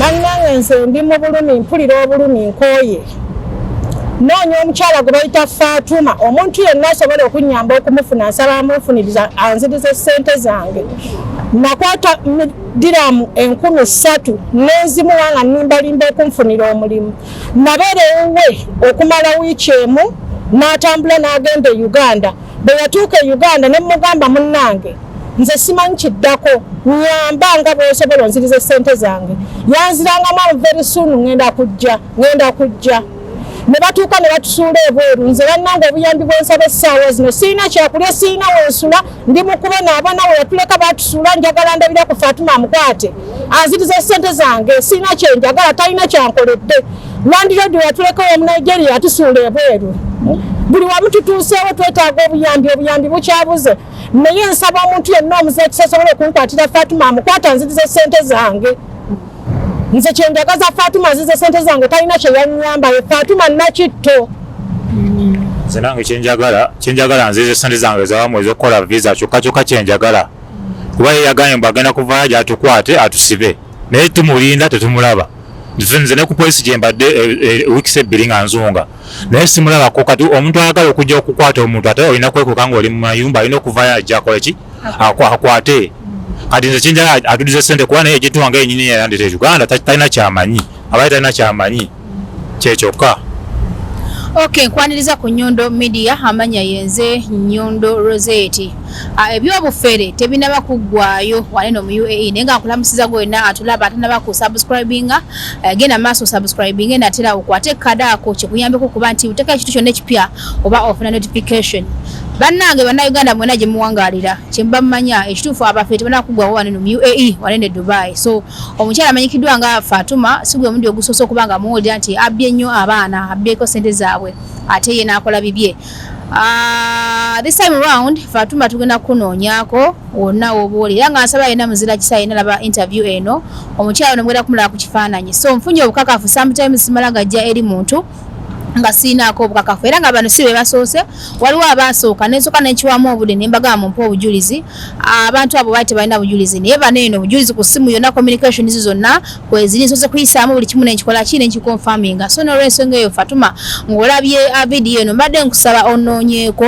bannange nze ndi mu bulumi mpulira obulumi nkooye noonya omukyala gwe bayita Fatuma omuntu yenna asobola okunyamba okumufuna nsaba amufuniriza anzirize ssente zange nakwata diramu 3,000 nezimuwa nga nimbalimba okunfunira omulimu nabeera ewe okumala wiiki emu n'atambula n'agenda e Uganda bwe yatuuka e Uganda ne mugamba munnange nze simanyi kiddako nyamba nga bw'osobola onzirize ssente zange yanzirangamu very soon ngenda kujja ne batuuka ne batusuula ebweru nze bannange obuyambi bwensaba essaawa zino sirina kyakulya sirina wensula ndi mukuba n'abaana we yatuleka batusuula njagala ndabira ku Fatuma amukwate anzirize ssente zange sirina kyenjagala talina kyankoledde Landlord yatuleka omu Nigeria yatusuula ebweru buli wamu tutuuseewo twetaaga obuyambi bukyabuze naye nsaba omuntu yenna omuzeekisa asobola okunkwatira Fatuma amukwata anzirize ssente zange nze kyenjagaza Fatuma anzirize ssente zange talina kyeyanyamba ye Fatuma Nakitto nze nange kyenjagala anzirize ssente zange zawamu ez'okukola visa kyokka kyenjagala kuba ye yagambye mbu agenda kuvayo gy'atukwate atusibe naye tumulinda tetumulaba nze ne ku polisi gye mbadde wiikisi 2 nga nzunga naye simulabako kati omuntu ayagala okujja okukwata omuntu ate olina kwekuka ng'oli mu mayumba alina okuvayo ajja akola ki akwate kati nze kyenjagala atulize ssente kuba naye gituwange yennyini yayandita e Uganda talina kyamanyi abaye talina kyamanyi kyekyokka. Okay, nkwaniriza ku Nyondo Media amanya yenze Nyondo Rozet. Ebyobufere tebinaba kuggwayo waneno mu UAE nenga nkulamusiza gwena atulaba atanaba ku subscribinga gena maso subscribing natera okwate kadako kikuyambeko kuba nti uteka ekitu kyonna ekipya oba ofuna notification. Bannange bana Uganda mwena gye muwangalira kyemba mmanya ekitufu abafete bana kuggwawo waneno mu UAE wanene Dubai. So omukyala amanyikiddwa nga Fatuma sigwe omundi ogusoso okubanga muwulira nti abbye nnyo abaana abbyeko sente zaabwe ate ye n'akola bibye. This time around Fatuma tugenda kunoonyako wonna wobuulira nga nsaba yena muzira kisa yena laba interview eno omukyala nomwera kumulaba ku kifaananyi so nfunye obukakafu sometimes simala gajja eri muntu nga sinaako obukakafu era nga bano si be basoose waliwo abasooka nensooka n'ekiwamu obudde ne mbagamba mumpe obujulizi abantu abo baali tebalina bujulizi naye bano eno obujulizi ku ssimu yonna communication zonna kweziri nsoose kuyisaamu buli kimu nenkikola ki nenkikonfaminga so n'olwensonga eyo Fatuma ng'olabye vidiyo eno mbadde nkusaba onoonyeeko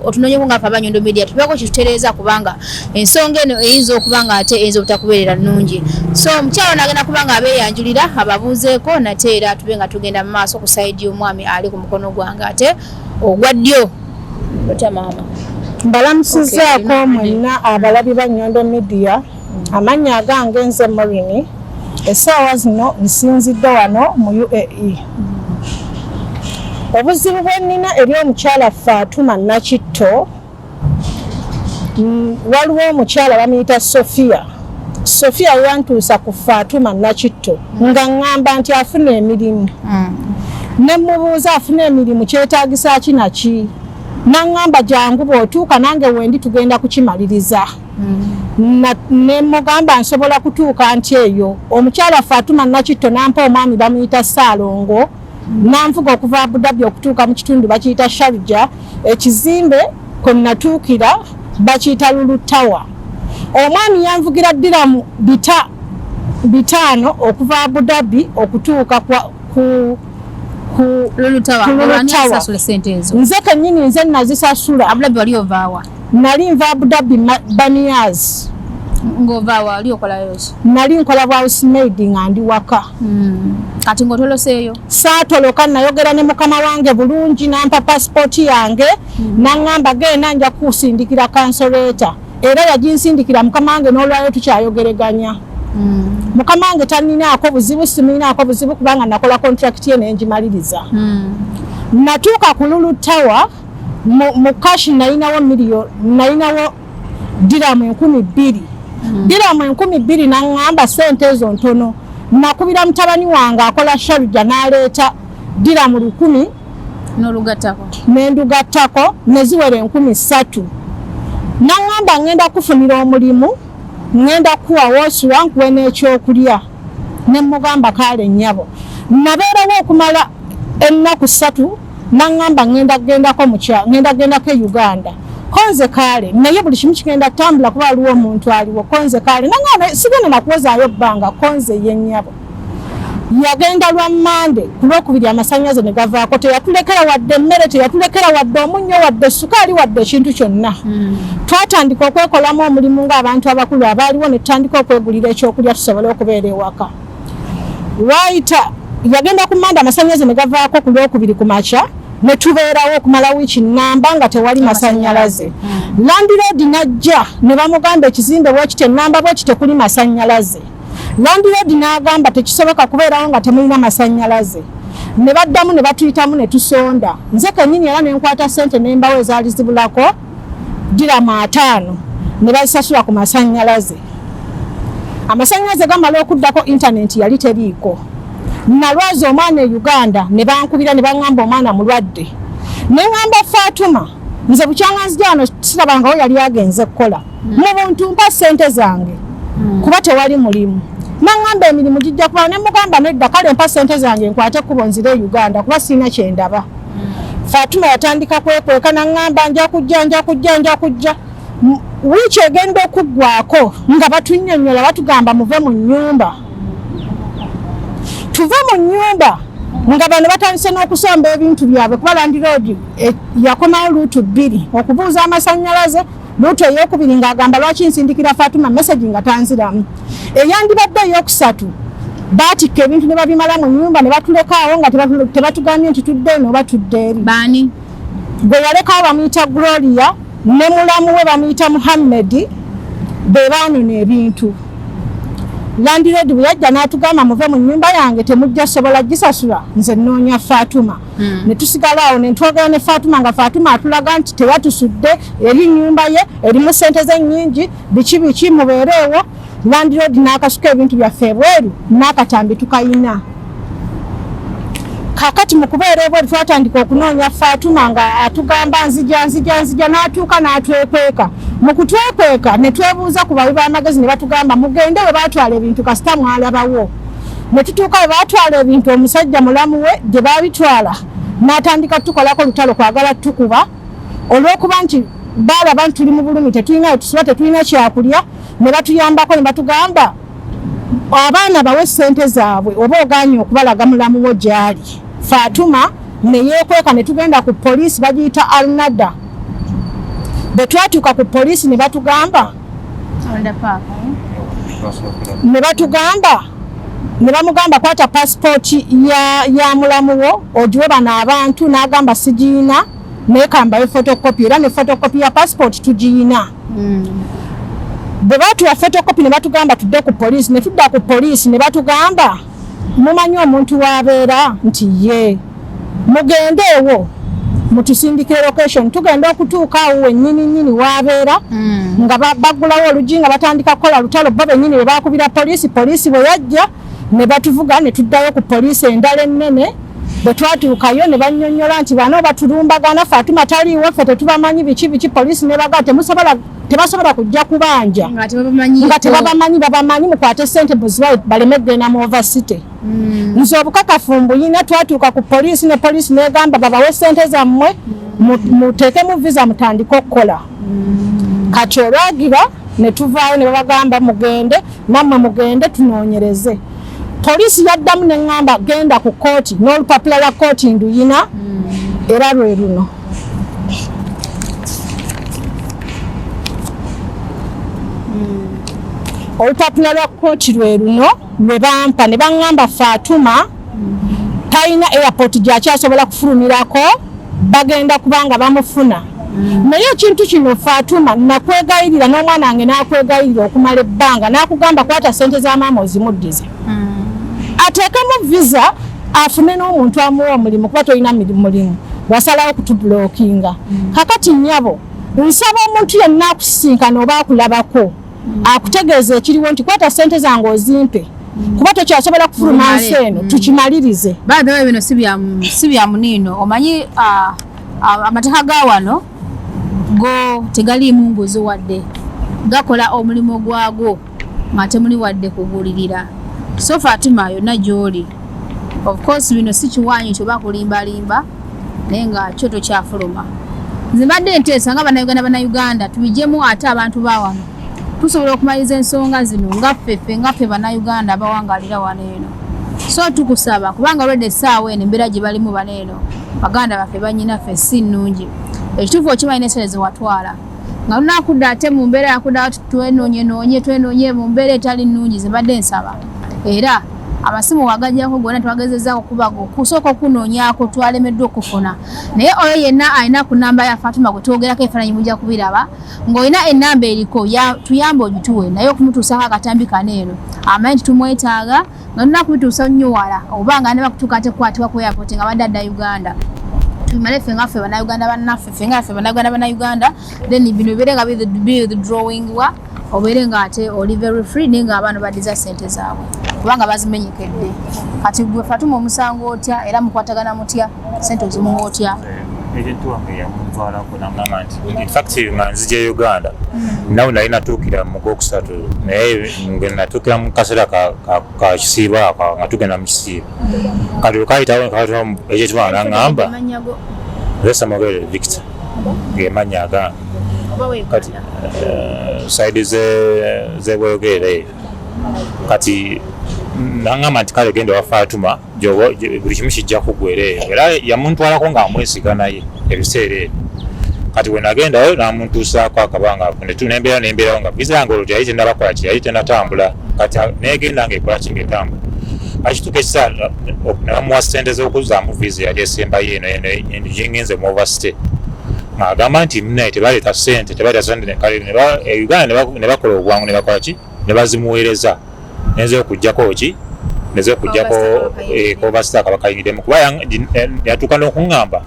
otunoonyeko nga faba Nyondo Media tubeeko kitutereeza kubanga ensonga eno eyinza okuba nga ate eyinza obutakubeerera nnungi so omukyalo nagenda kuba nga abeeyanjulira ababuuzeeko nate era tube nga tugenda mu maaso ku sayidi y'omwami ali ku mukono gwange ate ogwa ddyo ota maama mbalamusizaako mwenna abalabi ba Nyondo Media amanya agange nze Morini essaawa zino nsinzidde wano mu UAE obuzibu bwe nnina eri omukyala Fatuma Nakitto waliwo omukyala bamuyita Sofia yantuusa ku Fatuma Nakitto nga ngamba nti afuna emirimu ne mubuuza afuna emirimu kyetaagisa ki naki nangamba jangu bw'otuuka nange wendi tugenda kukimaliriza ne mugamba nsobola kutuuka nti eyo omukyala Fatuma Nakitto nampa omwami bamuyita Saalongo nanvuga okuva Abu Dhabi okutuuka mu kitundu bakiyita Sharjah ekizimbe kwe natuukira bakiyita Lulu Tower omwami yanvugira diramu 5 okuva Abu Dhabi okutuuka ku Lulu Tower asasula sente ezo nze kennyini nze nazisasula Abu Dhabi wali ovaawa nali nva Abu Dhabi Banias ng'ovaawa oli okola yoki nali nkola bwa housemaid nga ndi waka kati ng'otoloseeyo saatoloka nayogera ne mukama wange bulungi nampa passport yange nangamba genda nja kusindikira kansoleta era yaginsindikira mukama wange n'olwayo tukyayogereganya mukama wange taninaako buzibu siminaako buzibu kubanga nakola contract ye nengimaliriza natuuka ku Lulu Tower mu cash nalinawo diramu 2,000 diramu 2,000 nangamba sente ezo ntono nakubira mutabani wange akola Sharjah n'aleeta diramu 1,000 n'olugattako nendugattako neziwera 3,000 nangamba ngenda kufunira omulimu ngenda kuwa wosula nkuwe n'ekyokulya ne mugamba kale nnyabo nabeerawo okumala ennaku 3 nangamba ngenda gendako e Uganda konze kale naye buli kimu kigenda tambula kuba aliwo omuntu aliwo konze kale nangamba sigenda nakuwozaayo bbanga konze ye nnyabo yagenda lwa Mande kulwokubiri amasannyalaze ne gavaako teyatulekera wadde emmere teyatulekera wadde omunnyo wadde sukaali wadde ekintu kyonna twatandika okwekolamu omulimu ng'abantu abakulu abaaliwo ne tutandika okwegulira ekyokulya tusobole okubeera ewaka waayita yagenda ku Mande amasannyalaze ne gavaako ku lwokubiri ku makya ne tubeerawo okumala wiiki nnamba nga tewali masannyalaze Landlord najja ne bamugamba ekizimbe bwekite nnamba bwekite kuli masannyalaze Landlord n'agamba tekisoboka kubeerawo nga temulina masannyalaze ne baddamu ne batuyitamu ne tusonda nze kennyini era ne nkwata ssente ne mbawo ezaali zibulako dirama 5 ne bazisasula ku masannyalaze amasannyalaze gamala okuddako intaneti yali teriiko nalwaza omwana e Uganda ne bankubira ne baŋŋamba omwana mulwadde ne ŋŋamba Fatuma nze bukyanganzija wano sirabangawo yali agenze kukola mu buntu mpa ssente zange kuba tewali mulimu naŋŋamba emirimu gijja kuba ne mugamba nedda kale mpa ssente zange nkwate ekkubo nzire e Uganda kuba sirina kyendaba Fatuma yatandika kwekweka naŋŋamba nja kujja wiiki egenda okuggwaako nga batunnyonnyola batugamba muve mu nnyumba tuve mu nnyumba nga bano batandise n'okusomba ebintu byabwe kuba Landlord yakomawo luutu 2 okubuuza amasannyalaze luutu ey'okubiri ng'agamba lwaki nsindikira Fatuma message nga tanziramu eyandibadde ey'okusatu baatikka ebintu ne babimala mu nnyumba ne batulekaawo nga tebatugambye nti tudde eno oba tudde eri baani gwe yalekaawo bamuyita Gloria ne mulamu we bamuyita Muhammed be baanona ebintu Landlord bwe yajja n'atugamba muve mu nnyumba yange temujja sobola gisasula nze nnoonya Fatuma ne tusigalawo ne ntwogera ne Fatuma nga Fatuma atulaga nti tewatusudde eri nnyumba ye erimu ssente ze nnyingi biki mubeereewo Landlord n'akasuka ebintu byaffe ebweru n'akatambi tukayina kakati mu kubeera ebweru twatandika okunoonya Fatuma nga atugamba nzija n'atuuka n'atwekweka mu kutwekweka ne twebuuza ku bawi b'amagezi ne batugamba mugende we baatwala ebintu kasita mwalabawo ne tutuuka we baatwala ebintu omusajja mulamu we gye baabitwala n'atandika tukolako lutalo kwagala tukuba olw'okuba nti baalaba nti tuli mu bulumi tetulina wetusula tetulina kyakulya ne batuyambako ne batugamba abaana bawe ssente zaabwe oba ogaanye okubalaga mulamu wo gy'ali Fatuma ne yeekweka ne tugenda ku poliisi bagiyita Alnada bwe twatuuka ku poliisi ne batugamba ne bamugamba kwata passport ya mulamu wo ogiwe bano abantu n'agamba sigiina neekambayo photocopy era ne photocopy ya passport tugiyina bwe baatuwa photocopy ne batugamba tudde ku poliisi ne tudda ku poliisi ne batugamba mumanyi omuntu w'abeera nti ye mugende ewo mutusindikire location tugenda okutuuka awo wennyini w'abeera nga bagulawo olugi nga batandika kukola lutalo bo bennyini bwe baakubira poliisi bwe yajja ne batuvuga ne tuddayo ku poliisi endala ennene bwe twatuukayo ne bannyonnyola nti bano batulumbagana Fatuma taliiwo ffe tetubamanyi biki poliisi ne baga tebasobola kujja kubanja nga tebabamanyi mukwate ssente muzibawe baleme kugenda mu oversity nze obukakafu mbuyina twatuuka ku poliisi ne poliisi negamba babawe ssente zammwe muteeke mu visa mutandike okukola kati olwagira ne tuvaayo ne babagamba mugende nammwe mugende tunoonyereze poliisi yaddamu ne ŋŋamba genda ku kooti n'olupapula lwa kooti nduyina era lwe luno olupapula lwa kooti lwe luno lwe bampa ne baŋŋamba Fatuma talina airport gy'akyasobola kufulumirako bagenda kubanga bamufuna naye ekintu kino Fatuma nakwegayirira n'omwana wange n'akwegayirira okumala ebbanga n'akugamba kwata ssente z'amaama ozimuddize ateekemu visa afune n'omuntu amuwa omulimu kuba tolina mulimu wasalawo kutubulookinga kakati nnyabo nsaba omuntu yenna akusisinkana oba akulabako akutegeeza ekiriwo nti kwata ssente zange ozimpe kuba tokyasobola kufuluma nsi eno tukimalirize baadawe bino si bya muniino omanyi amateeka ga wano go tegaliimu mbuzi wadde gakola omulimu gwago nga temuli wadde kugulirira so Fatuma yonna gy'oli of course bino si kiwaanyi kyoba kulimbalimba naye nga kyo tokyafuluma nze mbadde nteesa nga bannayuganda tubijjemu ate abantu ba wano tusobola okumaliriza ensonga zino nga ffe bannayuganda abawangalira wano eno So tukusaba kubanga olwedde essaawa eno embeera gye balimu baneeno baganda baffe banyinaffe si nnungi ekituufu okimanyi n'essente ze watwala nga lunakudda ate mu mbeera yakudda twenoonye mu mbeera etali nnungi ze badde nsaba era amasimu wagajjako gonna twagezezzaako kubago kusooka okunoonyako twalemeddwa okufuna naye oyo yenna alina ku nnamba ya Fatuma gwe twogerako ebifaananyi mujja kubiraba ng'olina ennamba eriko tuyamba ogituwe naye okumutuusako akatambi kaneeno amanyi tumwetaaga nga nnaku bituusa nnyo wala oba nga ne bakutuuka ate kukwatibwa ku airport nga badde adda Uganda tumale ffe ngaffe bannayuganda bannaffe ffe ngaffe bannayuganda then bino bibeere nga withdrawingwa obeere nga ate oli very free naye nga abaana baddiza ssente zaabwe kubanga bazimenyekedde kati gwe Fatuma omusango otya era mukwatagana mutya ssente ozimuwa otya Agent wange yamutwalako n'amugamba nti in fact nga nzija Uganda nawe nali natuukira mu Gwokusatu naye natuukira mu kaseera ka kisiiba nga tugenda mu kisiiba kati wekayitawo agent wange n'aŋŋamba Lesa Mogere Victor ng'emanya agange kati saidi zebweyogere kati n'aŋŋamba nti kale genda wa Fatuma buli kimu kijja kuggwereeyo era yamuntwalako ng'amwesiga naye ebiseera ebyo kati we nagendayo n'amuntuusaako akabanga nembeerawo nga visa yange olwo yali tennabakola ki yali tennatambula kati negenda ng'ekola ki ng'etambula akituuka ekiseera nabamuwa ssente z'okuzaamu visa yali esembayo eno gingenze mu overstay ng'agamba nti munaye tebaleeta ssente kale Uganda ne bakola obwangu ne bakola ki ne bazimuweereza neze okujjako ki neze okujjako overstay kabakayingiddemu kuba yatuuka n'okuŋŋamba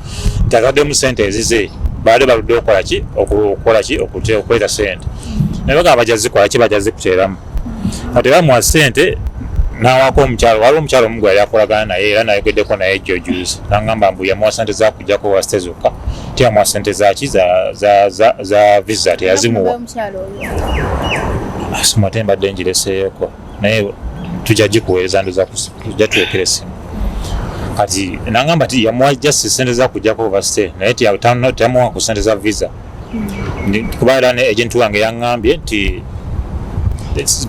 nti ataddemu ssente ezize baade baludde okukola ki okweta ssente naye bagamba bajazikola ki bajazikuteeramu kati bamuwa ssente n'awaako omukyalo waliwo omukyalo omu gwe yali akolagana naye era nayogeddeko naye ejjo juzi n'aŋŋamba mbu yamuwa ssente zakujjako overstay zokka tiyamuwa ssente zaki za visa teyazimuwa asumate mbadde ngireseeyoko naye tujja gikuweereza tujja tuwekera essimu kati n'aŋŋamba ti yamuwa just ssente zakujjako overstay naye teyamuwa ku ssente za visa kuba era ne agent wange yaŋŋambye nti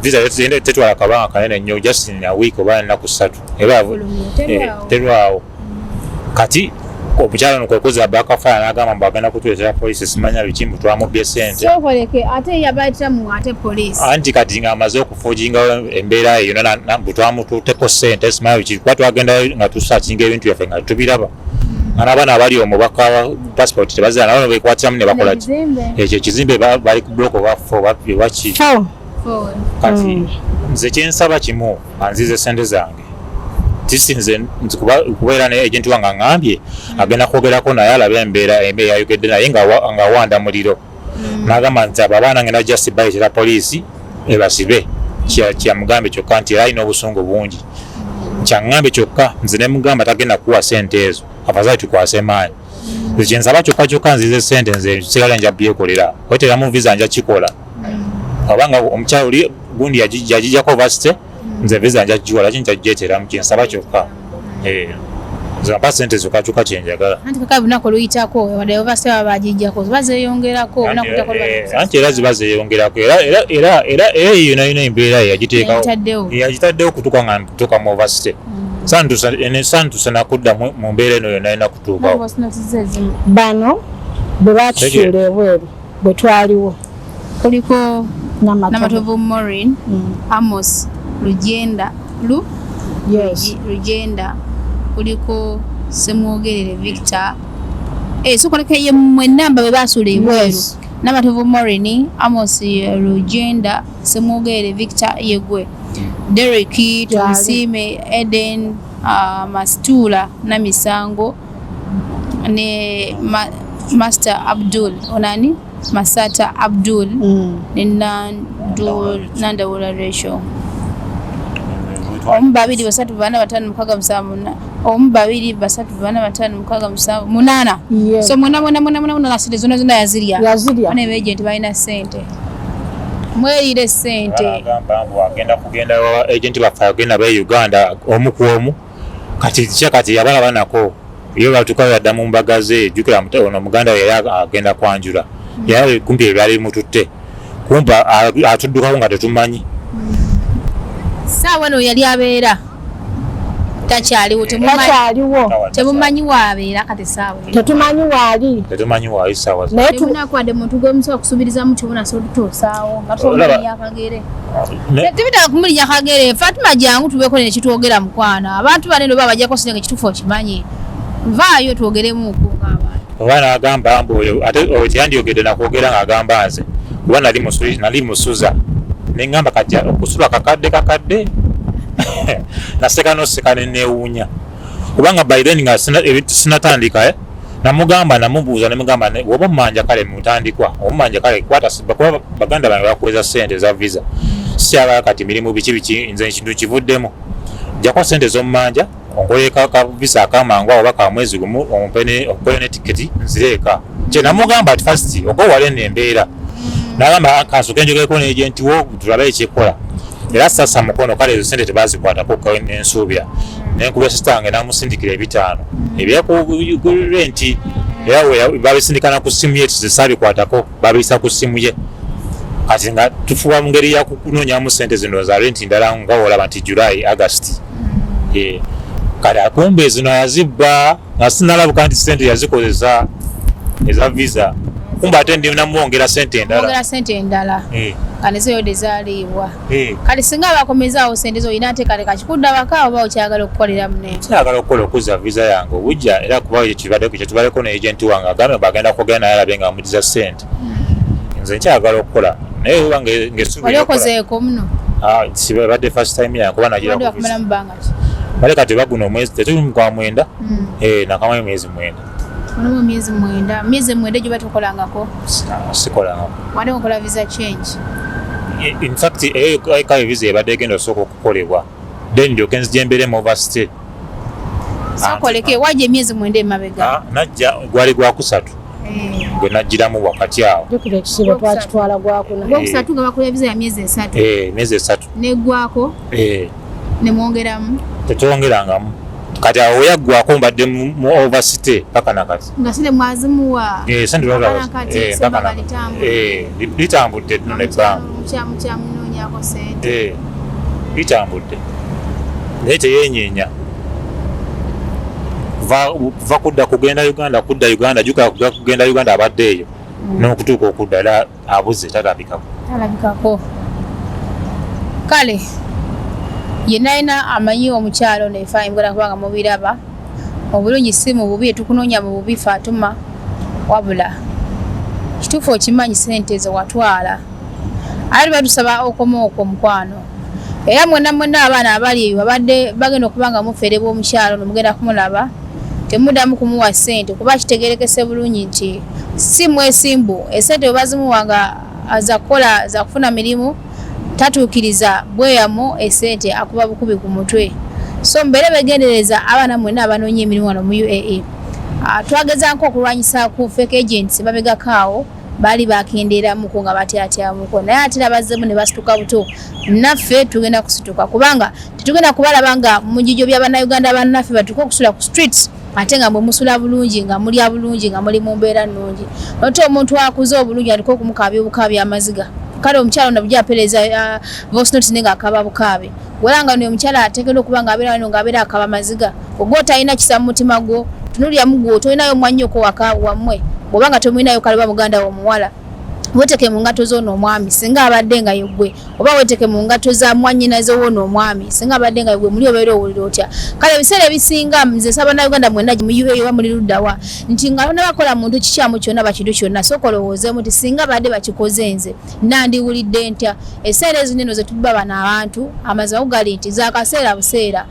visa tetwala kabanga kanene nnyo just in a week oba ennaku 3 era terwawo kati omukyala kwe kuza bakafaya n'agamba mbu agenda kutuleetera poliisi simanya biki mbu twamubbye ssente anti kati ng'amaze okufuujingawo embeera eyo mbu twamutuuteko ssente simanya biki kuba twagendayo nga tusaakinga ebintu byaffe nga tubiraba nga n'abaana abali omubaka passport tebazira nabo bekwatiramu ne bakola ki ekyo ekizimbe bali ku block waki kati nze kyensaba kimu anzize ssente zange tisinze kubeera ne agent wange aŋŋambye agenda kwogerako naye alabe embeera yayogedde naye nga wanda muliro n'agamba nti abo abaana ngenda just bayitira poliisi ebasibe kyamugambe kyokka nti era alina obusungu bungi kyaŋŋambe kyokka nze ne mugamba tagenda kuwa ssente ezo afazaali tukwase maanyi kyensaba kyokka nzize ssente nze sigala nja byekolera kweteramu visa nja kikola obanga omukyalo oli gundi yagijjako overstay nze visa nja kugiwala kinja kugyeteramu kyensaba kyokka zampa ssente zokka kyenjagala anti kaka bunaku oluyitako wadde overstay baba bagijjako ziba zeeyongerako anti era ziba zeeyongerako era eyo nayina embeera yagitaddewo kutuuka nga ntuuka mu overstay santusa nakudda mu mbeera eno yonna yina kutuukawo bano bwe batusuula ebweru bwe twaliwo kuliko Namatovu Maureen, Amos Rugenda Rugenda kuliko Semwogerere Victor sokoleka ye mwenamba bwe basuula ebweru Namatovu Maureen, Amos Rugenda, Semwogerere Victor yegwe Derek Tunsime Eden Mastula na Misango ne Master Abdul onani Masata Abdul Nandawula Ratio omu babiri basatu bana batano mukaga musanvu omu babiri basatu bana batano mukaga musanvu munana so muna sente zonna yazirya bana agent balina ssente mwelire ssente agamba mbu agenda wa agent baffe agenda be Uganda omu ku omu kati yabala banako iyo batuka yadda mu mbaga ze jukira ono muganda yali agenda kwanjula yali kumpi ebyali mututte kumpa atuddukawo nga tetumanyi saawa no yali abeera takyaliwo temumanyi waabeera kati saawa tetumanyi waali saawa naye tunakwadde muntu gwemusobola okusubiriza mu kibona sotutuusaawo nga tomulinya akagere tebitaka kumulinya akagere Fatuma jangu tubeeko nekitwogera mukwana abantu banene baba bajjako sinenge kituufu okimanyi vaayo twogeremuku ng'abantu oba n'agamba mbu ate teyandiyogedde nakwogera ng'agamba nze kuba nali musuza neŋŋamba kajja okusula kakadde naseka noseka nenewuunya kubanga by then nga sinatandika namugamba namubuuza nemugamba woba omumanja kale mutandikwa omumanja kale kuba baganda bange bakuweza sente za visa sikyagala kati mirimu biki nze ekintu kivuddemu jjakwa sente z'omumanja onkoleka ka visa akamangu oba ka mwezi gumu omukoyo ne tiketi nzireeka kye namugamba ati first okowale nembeera nagamba kansoke njogereko n'egenti wo tulabe ekyekola era sasa mukono kale ezo sente tebazikwatako nensuubya nenkuba sitange namusindikira 5 ebyaku renti era babisindikana ku simu ye tizisabikwatako babiyisa ku simu ye kati nga tufuba mu ngeri yakunoonyamu sente zino za renti ndala nga olaba nti July August kale akumbe zino yazibba nga sinalabuka nti sente yazikozesa eza visa kumba ate ndi namwongera sente endala kale seyo dezaliibwa kale singa bakomezaawo sente zo ina ate kale kakikudda waka oba okyagala okukolera munene kyagala okukola okuza visa yange obujja era kuba kyetubaleko ne agenti wange agambe bagenda kwogera naye alabe nga amudiza sente nze nkyagala okukola naye oba ngesuoliokozeeko muno sibadde first time yange kuba nagira bale kati baguna omwezi tetuli mu kwa 9 nakamanya emyezi 9 Ono miezi 9 gye batukolangako sikolangako wali okola visa change in fact kale visa ebadde egenda osooka okukolebwa then ndyoke nzijemberemu overstay sokoleke wajja emyezi 9 emabega najja gwali gwakusatu gwe najjiramu wakati awo jukira ekisibo twakitwala gwakuna gwakusatu nga bakola visa ya myezi 3 myezi 3 negwako nemwongeramu tetwongerangamu kati awo yaggwako mbadde mu overstay paka nakati nga sente mwazimuwa litambudde nno nebbanga mukyamunonyako sente litambudde naye teyenyeenya va kugenda Uganda jukira kugenda Uganda abadde eyo n'okutuuka okudda era abuze talabikako kale yenayina amanyi omukyalo nefa mbona kubanga mubiraba obulungi si mu bubi tukunoonya mu bubi Fatuma wabula kituufu okimanyi sente ezo watwala ali batusaba okomaoko mukwano era mwena abaana abali eyo babadde bagenda okubanga mufeerebwa omukyalo nomugenda kumulaba temuddamu kumuwa sente kuba kitegerekese bulungi nti si mwesimbu esente webazimuwanga aza kukola za kufuna mirimu tatuukiriza bweyamu esente akuba bukubi ku mutwe so mbere begendereza abaana mwena abanoonya emirimu wano mu UAE twagezanko okulwanyisa ku fake agents babegakaawo baali bakenderamuko nga batyatyamuko naye ate nabazzemu ne basituka buto naffe tugenda kusituka kubanga tetugenda kubalaba nga mujijo by'abannayuganda bannaffe batuka okusula ku streets ate nga bwe musula bulungi nga mulya bulungi nga muli mu mbeera nnungi ote omuntu akuze obulungi aliko okumukaabya obukaabya amaziga kale omukyalo nabujja apereza voice note nenga akaba bukabe walanga ne omukyala atekedde okuba nga abeera wano nga abeera akaba maziga ogota alina kisa mu mutima gwo tunulya mugwo tolinayo mwanyoko waka wamwe bwobanga tomwinayo kalaba muganda omuwala weteke mu ngato z'ono omwami singa abadde nga yegwe oba weteke mu ngato za mwannyinazo w'ono omwami singa abadde nga yegwe muli obeera owulira otya kale ebiseera ebisinga nze nsaba Uganda mwenda mu UAE oba muli luddawa nti nga bakola muntu kikyamu kyonna bakintu kyonna sooka olowoozeemu nti singa badde bakikoze nze nandiwulidde ntya eseera ezineno ze tuba bano abantu amazima kugali nti zaakaseera buseera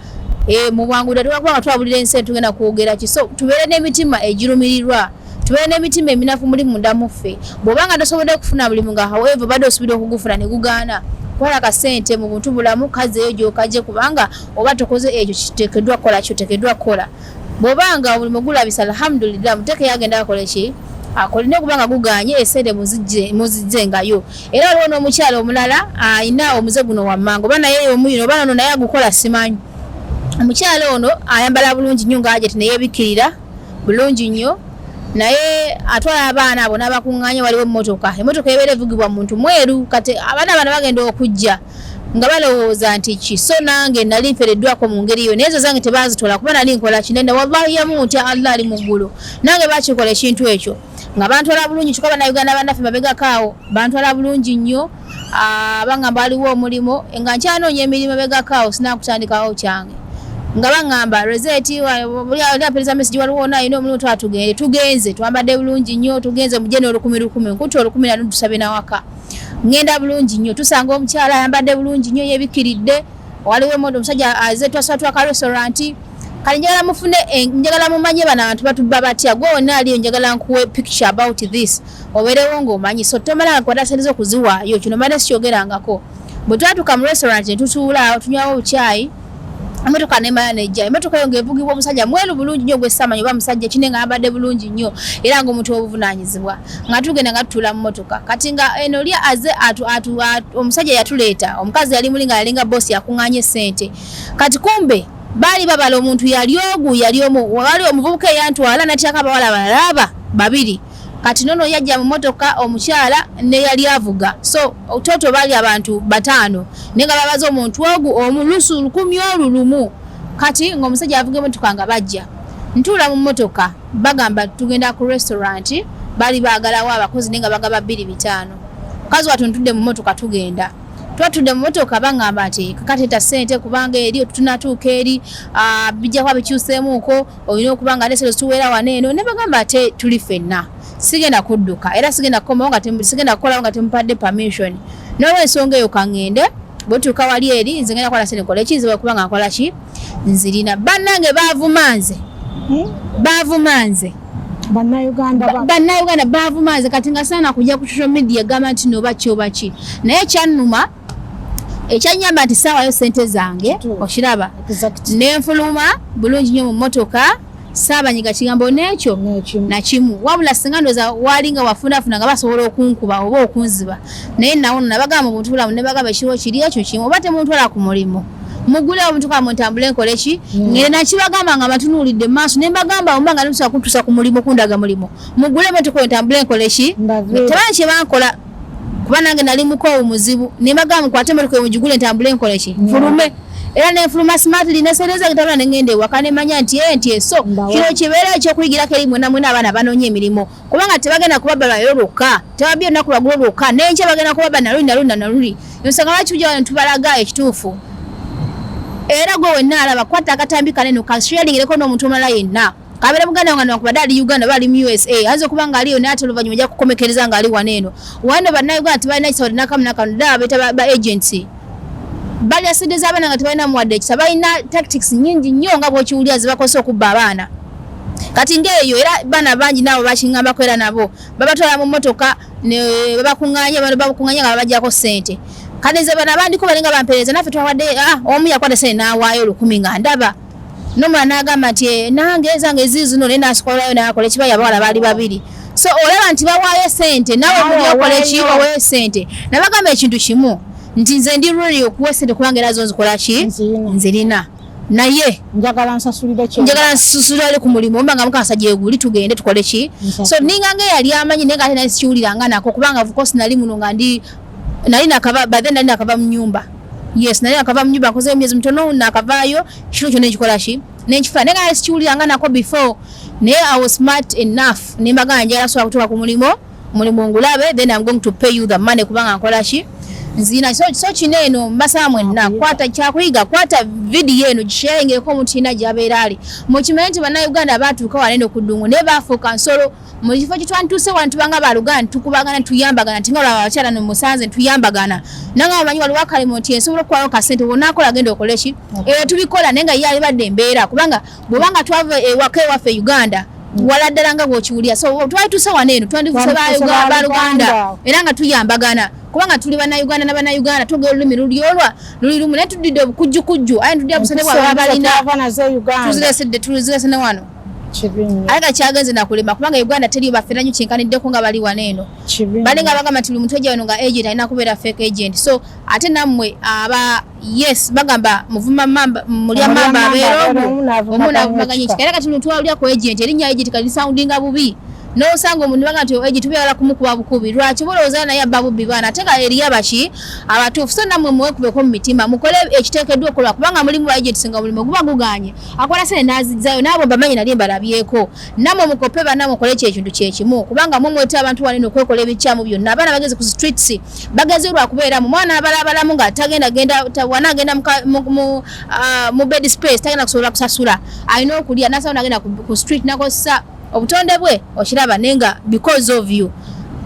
mu bwangu dda tubanga twabulira ensi tugenda kwogera kiso tubeere n'emitima egirumirirwa tubeere n'emitima eminafu muli munda muffe bw'obanga tosobodde kufuna bulimu nga however badde osubira okugufuna ne gugaana kwala kasente mu buntu bulamu kazeeyo gy'okajje kubanga oba tokoze ekyo kiteekeddwa kukola kyoteekeddwa kukola bw'obanga omulimu gulabisa alhamdulillah muteeke yagenda akola ki akoline kubanga guganye esente muzijjengayo era waliwo n'omukyala omulala ayina omuze guno wammanga oba naye omuyino oba nono naye agukola simanyi omukyala ono ayambala bulungi nnyo ng'aje tineyebikkirira bulungi nnyo naye atwala abaana abo n'abakuŋŋaanya waliwo emmotoka ebeera evugibwa muntu mweru kati abaana bano bagenda okujja nga balowooza nti kiso nange nali mpereddwako mu ngeri yo nezo zange tebazitola kuba nali nkola kinene wallahi yamuti Allah ali mu ggulu nange bakikola ekintu ekyo nga bantwala bulungi kikoba na Uganda bannaffe mabegakaawo bantwala bulungi nnyo bangamba waliwo omulimo nga nkyanoonya emirimu mabegakaawo sinakutandikawo kyange nga bangamba Rozet buli apeleza message waliwo nayo omulimu twatugende tugenze twambadde bulungi nnyo tugenze mu January 10 nkuto 10 tusabe na waka ngenda bulungi nnyo tusanga omukyala ayambadde bulungi nnyo yebikiridde waliwo emodo omusajja aze twasatwa ka restaurant kali njagala mufune njagala mumanye bana abantu batubba batya gwona ali njagala nkuwe picture about this oberewo ng'omanyi so tomala kwata sente okuziwaayo kino mbadde sikyogerangako bwe twatuka mu restaurant netutuula tunywawo obucaayi emotoka nemaya nejja emotoka yo ng'evugibwa omusajja mwelu bulungi nnyo gwe ssamanyi oba musajja kine nga abadde bulungi nnyo era ng'omuntu w'obuvunaanyizibwa nga tugenda nga tutuula mu motoka kati nga eno lya aze omusajja yatuleeta omukazi yali muli nga yalinga bosi yakuŋŋaanya essente kati kumbe baali babala omuntu yali ogu yali wali omuvubuka eyantwala natyako abawala balaba babiri kati nono yajja mu motoka omukyala ne yali avuga so toto baali abantu 5 nenga babaza omuntu ogu omulusu 100 kati ng'omusajja avuga emotoka nga bajja ntula mu motoka bagamba tugenda ku restaurant baali baagalawo abakozi nenga bagaba 2-5 kazi watuntudde mu motoka tugenda twatudde mu motoka bangamba ati kakateta sente kubanga eri tunatuuka eri bijja kwa bikyuseemuuko olina okubanga nesero tuweera waneeno ne bagamba ate tuli ffenna sigenda kudduka era sigenda kukomawo nga sigenda kukolawo nga temupadde permission n'olw'ensonga eyo kaŋŋende bwe tuuka wali eri nze ngenda kola sente nkola ekinzibu kubanga nkola ki nzirina bannange baavumanze bannayuganda baavumanze kati nga saana kujja ku social media gamba nti noba kyoba ki naye kyannuma ekyanyamba nti saawayo sente zange okiraba nenfuluma bulungi nnyo mu motoka saabanyiga kigambo n'ekyo nakimu wabula singa ndoza walinga wafunafuna nga basobola okunkuba oba okunziba naye nawono nabagamba omuntu bulamu ne bagamba ekiriwo kiri ekyo kimu oba temuntwala ku mulimu mugulewo omutuka muntambule nkole ki ngere nakibagamba nga batunuulidde mu maaso ne mbagamba ombanga nemusobola kuntuusa ku mulimu kundaga mulimu mugule motoka entambule nkole ki tebana kye bankola kuba nange nali mukoowu muzibu ne mbagamba mukwate motoka mugigule entambule nkole ki nfulume era nenfuluma smartly nesereza kitabula nengende ewaka nemanya nti eso kino kibeera ekyokuyigirako eri mwena mwena abaana banoonya emirimu kubanga tebagenda kubaba bayo lwokka tebabye olunaku lwagulo lwokka nenkya bagenda kubaba naluli nsanga lwakijja ntubalaga ekituufu era gwe wenna alaba kwata akatambi kanene kasharingireko n'omuntu omulala yenna kabere Buganda nga nakubadde ali Uganda bali mu USA aze kubanga aliyo naye ate oluvannyuma ajja kukomekereza nga ali waneeno wano bannayuganda tebalina kisawo nakamunakano beta ba agency bali asideza abaana nga tebalina muwadde ekisa balina tactics nyingi nnyo nga bw'okiwulira ze bakozesa okubba abaana kati ng'eyo era baana bangi nabo bakiŋŋambako era nabo babatwala mu mmotoka ne babakuŋŋaanya nga babajjako ssente kati nze bano abandiko balinga bampeereza naffe twawadde omu yakwata ssente n'awaayo 10 nga ndaba n'omulala n'agamba nti nange ezange eziizino naye nasikolayo n'akola ekiba yabawala baali babiri so olaba nti bawaayo ssente nawe muli okola eki waweeyo ssente nabagamba ekintu kimu nti nze ndi ruli okuwa ssente kubanga era zo nzikola ki nzirina naye njagala nsasulire ku mulimu ombanga mukasajja eguli tugende tukole ki so ninga ng'eyali amanyi naye nga ate nali sikiwuliranga nako kubanga of course nali muno nga ndi nali nakava mu nyumba yes nali nakava mu nyumba nkoze emyezi mitono nakavaayo kino kyonna ekikola ki nenkifuna naye nga nali sikiwuliranga nako before naye I was smart enough nembagana njagala sobola kutuuka ku mulimu ngulabe then I'm going to pay you the money kubanga nkola ki nzina so kino eno mbasaba mwenna kwata kyakuyiga kwata video eno gisharingeko omuntu ina gyabeera ali mukimanyi nti bannayuganda batuuka wanene okuddungu naye bafuuka nsolo mu kifo kitwantuuse wantu banga baluganda tukubagana tuyambagana tinga olaba abakyala nomusanze tuyambagana nanga bamanyi waliwo akalimu nti ensobola okukwalawo kasente bonakola agenda okole ki eyo tubikola naye nga ye alibadde embeera kubanga bwobanga twava ewaka ewaffe Uganda wala ddala nga bw'okiwulira so twalituuse waneeno twandituuse baluganda era nga tuyambagana kubanga tuli bannayuganda n'abannayuganda tugera olulimi luli lumu naye tudidde obukujjukujju aye ntudde busane bwabwe balina tuzirese ne wano ate kyagenze nakulema kubanga Uganda teri bafera nnyo kyenkaniddeko nga bali waneeno balinga bagamba nti buli muntu ejja wano nga agent alina kubeera fake agent so ate nammwe yes bagamba muvuma mamba mulya mamba abeera omu naavumaganya ekika era kati twawulira ku agent erinnya agent kali soundinga bubi n'osanga omuntu baga nti egi tubyala kumukuba bukubi lwaki bolowooza naye abba bubbi baana ate nga eriya baki abatuufu so nammwe muwekubeko mu mitima mukole ekiteekeddwa okukola kubanga mulimu ba agenti nga mulimu guba guganye akola sente n'azizzayo n'abo bamanyi nali mbalabyeko nammwe mukope bannammwe mukole ekintu kyekimu kubanga mumweta abantu wanene okwekola ebikyamu byonna abaana bageze ku streets bageze lwakubeera mu mwana abalabalamu nga wana agenda mu bed space tagenda kusobola kusasula alina okulya nasawo nagenda ku street nakozesa obutonde bwe okiraba nenga because of you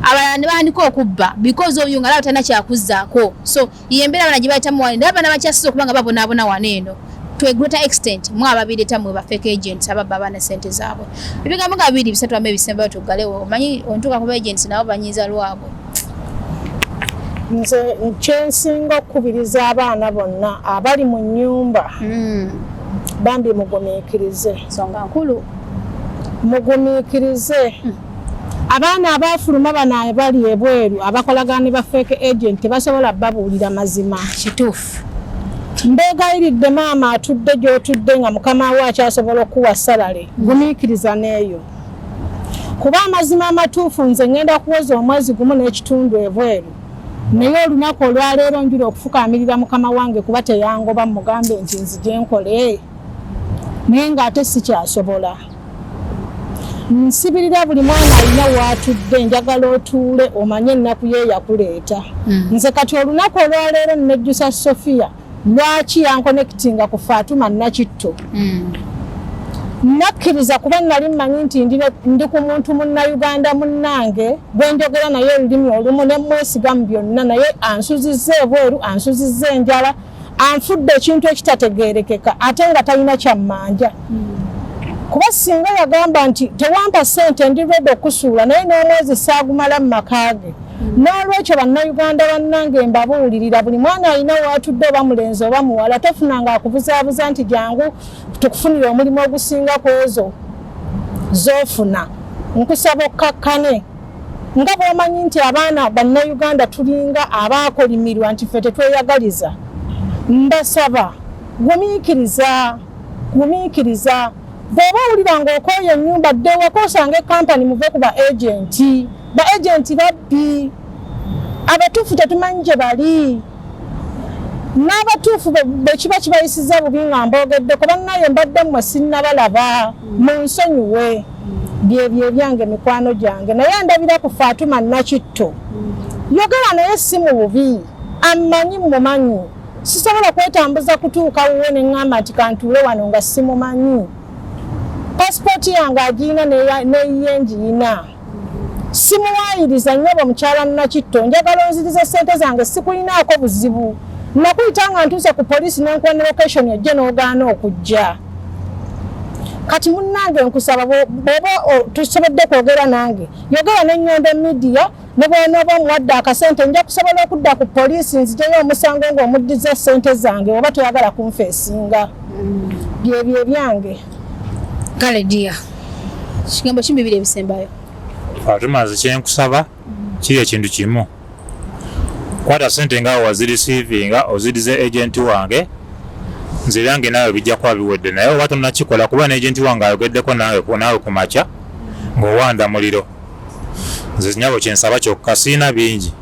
abalala ne bandika okubba because of you nga laba tana kyakuzzaako so yembeera abana gye bayitamu wanene abana bakyasiza okubanga babonaabona waneeno to a greater extent mwe ababiri tamwe ba fake agents ababba abana sente zaabwe ebigambo nga bibiri bisatu ama ebisembayo tuggalewo omanyi ontuuka kuba agents nabo banyiiza lwabwe nze kyensinga okukubiriza abaana bonna abali mu nnyumba bambi mugumiikirize nsonga nkulu mugumiikirize abaana abafuluma bano bali ebweru abakolagana ne ba fake agent basobola babuulira mazima kituufu mbeegayiridde maama atudde gy'otudde nga mukama we akyasobola okuwa salale gumiikiriza n'eyo kuba amazima amatuufu nze ngenda kuwoza omwezi gumu n'ekitundu ebweru naye olunaku olwaleero njula okufukaamirira mukama wange kuba teyangoba mugambe nti nzije nkole naye ng'ate sikyasobola nsibirira buli mwana alina waatudde njagala otuule omanye ennaku ye yakuleeta nze kati olunaku olwaleero nnejjusa Sofiya lwaki yankonekitinga ku Fatuma Nakitto nakkiriza kuba nali mmanyi nti ndi ku muntu munnayuganda munnange gwe njogera naye olulimi olumu ne mwesiga mu byonna naye ansuzizza ebweru ansuzizza enjala anfudde ekintu ekitategeerekeka ate nga talina kyammanja kuba singa yagamba nti tewampa ssente ndi ready okusuula naye n'omwezi saagumala mu maka ge n'olwekyo bannayuganda bannange mbabuulirira buli mwana alina waatudde oba mulenzi oba muwala tofunanga akubuzaabuza nti jangu tukufunire omulimu ogusinga ku ezo z'ofuna nkusaba okkakkane nga bw'omanyi nti abaana bannayuganda tulinga abaakolimirwa nti ffe tetweyagaliza mbasaba gumiikiriza bw'oba owulira ng'okooye ennyumba dde waka osanga ekampani muve ku ba agenti babbi abatuufu tetumanyi gye bali n'abatuufu bwe kiba kibayisiza bubi nga mboogedde kuba naye mbadde mmwe sinnabalaba munsonyiwe byebyo ebyange mikwano gyange naye ndabira ku Fatuma Nakitto yogera naye si mu bubi ammanyi mumanyi sisobola kwetambuza kutuuka wuwe ne ŋŋamba nti kantuule wano nga simumanyi pasipoti yange agiina neyiye ngiina simuwaayiriza nnyo bwe mukyala Nakitto njagala onziriza ssente zange sikulinaako buzibu nakuyita nga ntuuse ku poliisi n'enkuwa ne location ejje n'ogaana okujja kati munnange nkusaba bw'oba tusobodde kwogera nange yogera ne Nyondo Media ne bw'onooba omuwadde akasente nja kusobola okudda ku poliisi nzijeyo omusango ng'omuddiza ssente zange oba toyagala kunfeesinga byebyo ebyange kale dia kigambo kimbibiri ebisembayo Fatuma nze kyenkusaba kiri ekintu kimu kwata ssente nga wazirisiivinga ozirize agenti wange nze byange naawe bijja kuba biwedde naye oba tonnakikola kuba n'agenti wange ayogeddeko naawe ku makya ng'owanda muliro nze nyabo kyensaba kyokka siina bingi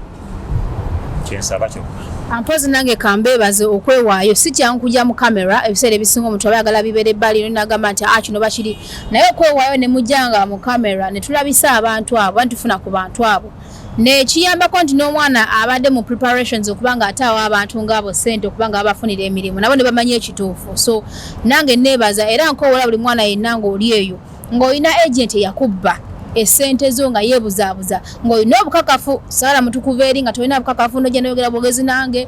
kyensaba kyokka ampozi nange kambeebaze okwewaayo si kyangu kujja mu kamera ebiseera ebisinga omuntu aba ayagala bibeere ebbali nagamba nti kino bakiri naye okwewaayo ne mujjanga mu kamera ne tulabisa abantu abo ntufuna ku bantu abo nekiyambako nti n'omwana abadde mu preparations okubanga ataawa abantu ngaabo ssente okubanga abafunira emirimu nabo ne bamanyi ekituufu so nange neebaza era nkoowola buli mwana yenna ng'oli eyo ng'olina agent eyakubba esente zo nga yeebuzaabuza ng'olina obukakafu saala mutukuva eri nga tolina bukakafu nojja noyogera bwogezi nange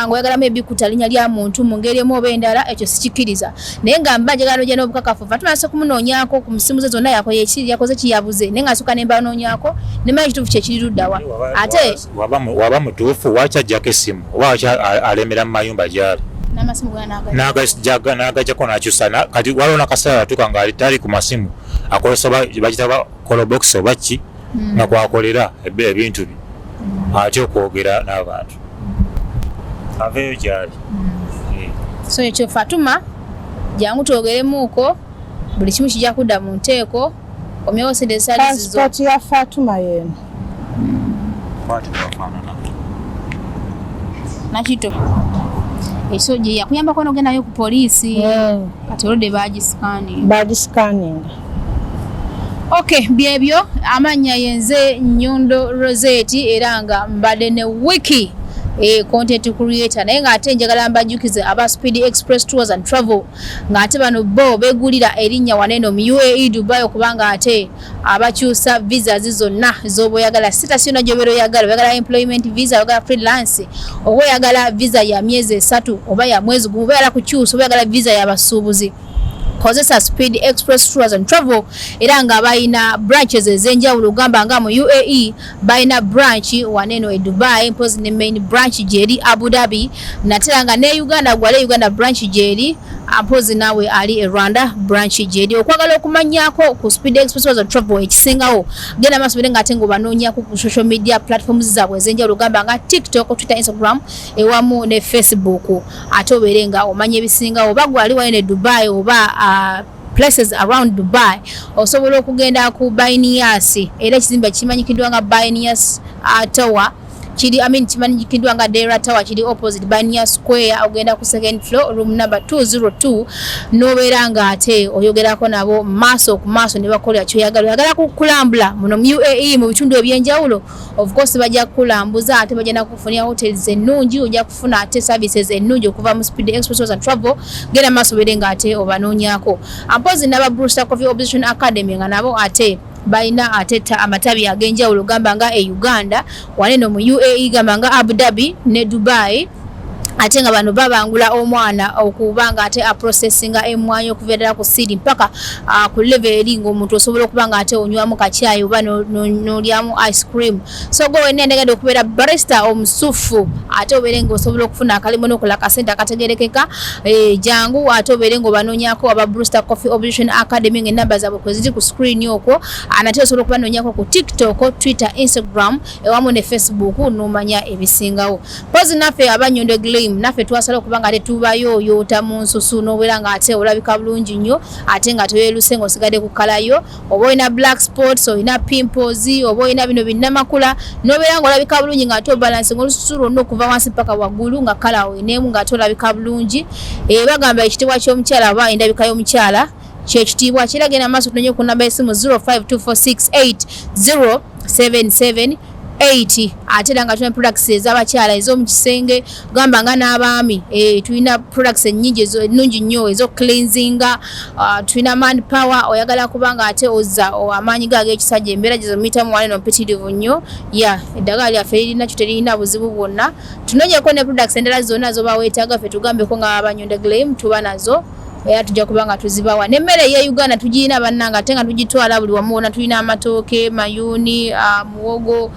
ng'oyagala maybe kutalinya lya muntu mu ngeri emu oba endala ekyo sikikkiriza naye nga mba njagala nojja n'obukakafu Fatuma asobola kumunoonyaako ku musimu ze zonna yakoze kiyabuze naye nga asooka ne mbanoonyaako ne manya ekituufu kye kiri luddawa ate waba mutuufu waki ajjako essimu oba waki alemera mu mayumba gyali n'agajjako n'akyusa kati waliwo nakaseera yatuuka nga tali ku masimu akozesa bakitaba kolobokisi oba ki nga kwakolera ebintu bye ate okwogera n'abantu aveeyo gyali so ekyo Fatuma jangu twogeremuuko buli kimu kijja kudda mu nteeko omyewo sente salizizo passport ya Fatuma yeno nakito esoje yakuyambako n'ogendayo ku poliisi kati olwedde bagiscanning. Okay, byebyo amanya yenze Nyondo Rozet era nga mbadde ne wiki content creator naye nga ate njagala mbajjukize aba Speed Express Tours and Travel nga ate bano bo begulira erinya waneno mu UAE Dubai okubanga ate abakyusa visa zizonna z'oboyagala sitasiyona gyobero yagala employment visa oyagala freelance oba oyagala visa ya myezi 3 oba ya mwezi gumu oba oyagala kukyusa oba oyagala visa y'abasuubuzi kozesa Speed Express Tours and Travel era nga bayina branches ezenjawulo ugamba nga mu UAE bayina branch waneno e Dubai mpozi ne main branch jeri Abu Dhabi nateranga ne Uganda gwale Uganda branch jeri mpozi nawe ali e Rwanda branch jeri okwagala okumanyako ku Speed Express Tours and Travel ekisingawo genda masubire nga atengo banonya ku social media platforms zabwe ezenjawulo ugamba nga TikTok, Twitter, Instagram ewamu ne Facebook atoberenga omanye ebisingawo bagwali wale Dubai oba places around Dubai osobola okugenda ku Banias era ekizimba kimanyikidwa nga Banias Tower kiri kimanyikidwa nga Dera Tower kiri opposite Banias Square ogenda ku second floor room number 202 nobeera nga ate oyogerako nabo maaso ku maaso ne bakolera kyoyagala kukulambula muno mu UAE mu bitundu ebyenjawulo of course bajja kulambuza ate bajja kufunia hotels ennungi ojja kufuna ate services ennungi okuva mu Speed Express and Travel genda maaso berenga ate obanoonyako ampozi naba Brewster Coffee Opposition Academy nga nabo ate baina ateta amatabi agenjawulo gamba nga Uganda waneno mu UAE gamba nga Abu Dhabi ne Dubai ate nga bano babangula omwana okubanga ate processinga emwanyo okuvedera ku seed mpaka ku level eringo omuntu osobola okubanga ate onywamu kachai oba n'olyamu ice cream so go enendegede okubeera barista omusufu ate oberenga osobola okufuna akalimu n'okola kasente akategerekeka jangu ate oberenga obanoonyako aba Brewster Coffee Opposition Academy ng'ennamba zaabwe kwe ziri ku screen okwo anate osobola okubanoonyako ku TikTok, Twitter, Instagram ewamu ne Facebook n'omanya ebisingawo pozi naffe abanyondo naffe twasala okubanga ate tubayo yota mu nsusu n'obeera nga ate olabika bulungi nnyo ate nga toyeluse ng'osigadde ku kalayo oba olina black spots olina pimples oba olina bino binnamakula n'obeera nga olabika bulungi nga ate obalansi ng'olususu lwonna okuva wansi paka waggulu nga kala oyineemu nga ate olabika bulungi bagamba ekitiibwa ky'omukyala oba endabika y'omukyala kyekitiibwa kiragenda maaso tunonye ku namba y'essimu 0524680077 ate nga tulina products ez'abakyala ez'omukisenge gamba nga n'abaami tulina products ennyingi ennungi nnyo ezo cleansinga tulina man power oyagala kubanga ate ozza amaanyi g'ag'ekisajja embeera gye zomuyitamu wale nompitirivu nnyo eddagala lyaffe lirina kyo teririna buzibu bwonna tunonyeko ne products endala zonna zoba weetaaga ffe tugambeko nga Abanyonda Gleam tuba nazo era tujja kubanga tuzibawa nemmere ye Uganda tugirina bannanga ate nga tugitwala buli wamu wonna tulina amatooke mayuni muwogo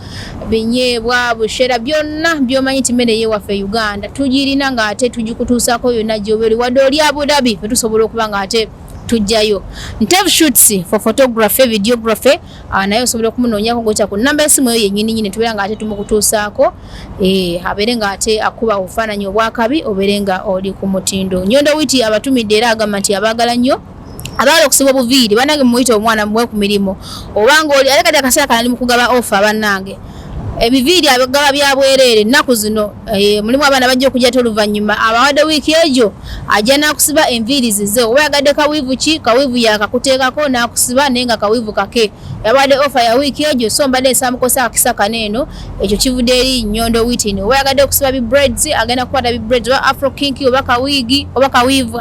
binyeebwa bushera byonna byomanyi timere ye waffe Uganda tugirina nga ate tugikutuusako yonna gyoberi wadde oli Abu Dhabi fe tusobola okubanga ate tujjayo ntev shoots for photography videography naye osobola okumunoonyako gocha ku namba y'essimu eyo yennyini nyini tubeera nga ate tumukutuusaako abeere nga ate akuba obufaananyi obwakabi obeere nga oli ku mutindo Nyondo witi abatumidde era agamba nti abaagala nnyo abagala okusiba obuviiri bannange muyita omwana muwe ku mirimu obanga oli ate kati akaseera kanali mu kugaba ofa bannange ebiviiri abagaba byabwereere ennaku zino mulimu abaana bajja okujja oluvannyuma abawadde wiiki egyo ajja n'akusiba enviiri zize oba yagadde kawiivu ki kawiivu yakakuteekako n'akusiba naye nga kawiivu kake yabawadde ofa ya wiiki egyo so mbadde nsaamukosa akisa kaneeno ekyo kivudde eri Nyondo witini oba yagadde okusiba bibreds agenda kukwata bibreds oba afro kinki oba kawiigi oba kawiivu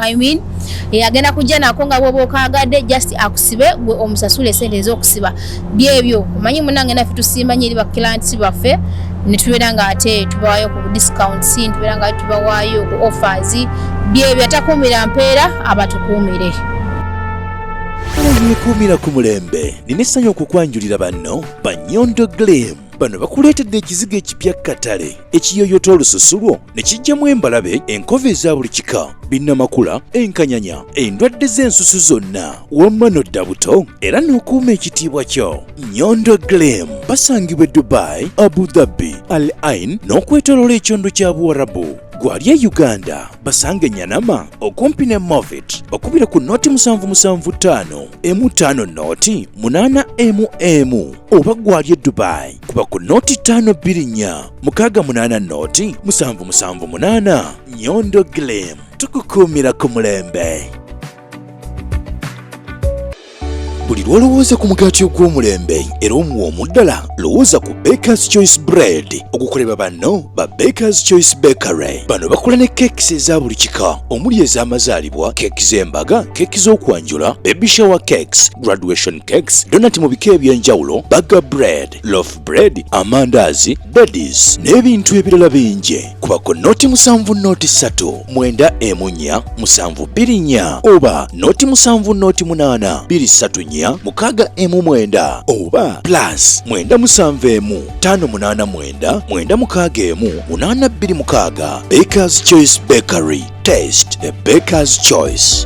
agenda kujja nako nga bwoba okaagadde just akusibe gwe omusasule esente ez'okusiba byebyo omanyi munange naffe tusimba nnyo eri bakkilanti baffe ne tubeera nga ate tubawaayo ku discounts tubeera nga tubawaayo ku offers byebyo atakuumira mpeera abatukuumire Kuumira ku mulembe nina essanyu okukwanjulira banno ba Nyondo Gleam bano bakuleetedde ekizigo ekipya katale ekiyoyota olususu lwo ne kijjamu embalabe enkova eza buli kika binnamakula enkanyanya endwadde z'ensusu zonna wamma n'odda buto era n'okuuma ekitiibwa kyo Nyondo Gleam basangibwa Dubai, Abu Dhabi, Al Ain n'okwetooloola ekyondo kya Buwarabu gwali e Uganda basange Nyanama okumpi ne Movit bakubira ku noti 775 M5 noti 8 oba gwali e Dubai kuba ku noti 5 680 noti 778 Nyondo Glam tukukuumira ku mulembe. Buli lwolowooza ku mugaati ogw'omulembe era omuwoomu ddala lowooza ku Baker's Choice Bread okukolebwa banno ba Baker's Choice Bakery. Bano bakola ne keekisi eza buli kika omuli ez'amazaalibwa, keeki z'embaga, keeki z'okwanjula, baby shower cakes, graduation cakes, donati mu bika eby'enjawulo, burger bread, loaf bread, amandaazi, daddies n'ebintu ebirala bingi. Kuba ku noti 7 noti 3 9 4 7 2 oba noti 7 noti 8 2 6 9 oba plus 9 7 5 8 9 8 8 2 6. Baker's Choice Bakery. Taste the Baker's Choice.